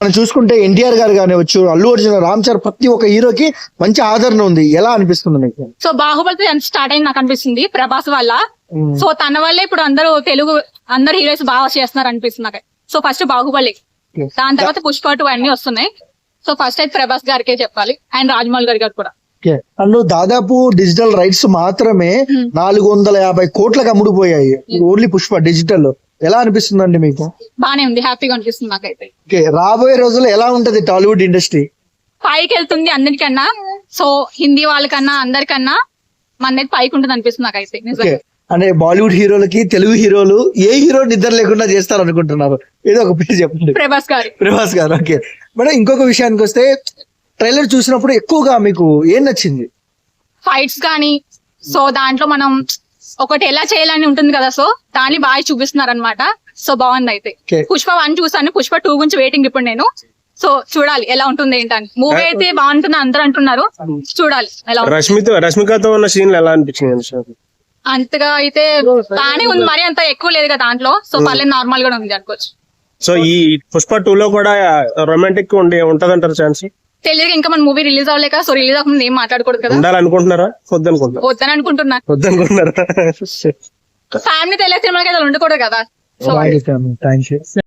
మనం చూసుకుంటే ఎన్టీఆర్ గారు కానివచ్చు, అల్లు అర్జున్, రామ్ చరణ్, ప్రతి ఒక్క హీరోకి మంచి ఆదరణ ఉంది. ఎలా అనిపిస్తుంది మీకు? సో బాహుబలితో ఎంత స్టార్ట్ అయింది నాకు అనిపిస్తుంది ప్రభాస్ వల్ల. సో తన వల్లే ఇప్పుడు అందరు హీరోస్ బాగా చేస్తున్నారు అనిపిస్తుంది నాకు. సో ఫస్ట్ బాహుబలి, దాని తర్వాత పుష్ప 2 అన్ని వస్తున్నాయి. సో ఫస్ట్ అయితే ప్రభాస్ గారికే చెప్పాలి అండ్ రాజమౌళి గారికి కూడా. అండ్ దాదాపు డిజిటల్ రైట్స్ మాత్రమే 450 కోట్లకు అమ్ముడుపోయాయి ఓన్లీ పుష్ప డిజిటల్. ఎలా అనిపిస్తుందండి మీకు? బానే ఉంది, హ్యాపీగా అనిపిస్తుంది నాకైతే. రాబోయే రోజుల్లో ఎలా ఉంటది టాలీవుడ్ ఇండస్ట్రీ? పైకి వెళ్తుంది అందరికన్నా. సో హిందీ వాళ్ళకన్నా అందరికన్నా మనది పైకి ఉంటుంది అనిపిస్తుంది నాకైతే నిజంగా. అంటే బాలీవుడ్ హీరోలకి తెలుగు హీరోలు ఏ హీరో నిద్ర లేకుండా చేస్తారు అనుకుంటున్నారు? ఏదో ఒక పేరు చెప్పండి. ప్రభాస్ గారు. ఓకే మేడం, ఇంకొక విషయానికి వస్తే ట్రైలర్ చూసినప్పుడు ఎక్కువగా మీకు ఏం నచ్చింది? ఫైట్స్ కానీ, సో దాంట్లో మనం ఒకటి ఎలా చేయాలని ఉంటుంది కదా, సో దాన్ని బాగా చూపిస్తున్నారు అనమాట. సో బాగుంది అయితే. పుష్ప 1 చూసాను, పుష్ప 2 గురించి వెయిటింగ్ ఇప్పుడు నేను. సో చూడాలి ఎలా ఉంటుంది ఏంటని. మూవీ అయితే బాగుంటుంది అందరూ అంటున్నారు, చూడాలి ఎలా ఉంటుంది. రష్మికతో ఉన్న సీన్లు ఎలా అనిపించింది? అంతగా అయితే బానే ఉంది, మరి అంత ఎక్కువ లేదు కదా దాంట్లో. సో పర్లేదు, నార్మల్ గా ఉంది అనుకోవచ్చు. సో ఈ పుష్ప 2 లో కూడా రొమాంటిక్ ఉంటదంటారు ఛాన్స్? తెలియదు, ఇంకా మన మూవీ రిలీజ్ అవ్వలేక. సో రిలీజ్ అవ్వకుండా ఏం మాట్లాడకూడదు కదా. ఉండాలనుకుంటున్నారా? వద్దని అనుకుంటున్నా. ఫ్యామిలీ తెలియదు సినిమాకి ఉండకూడదు కదా. సో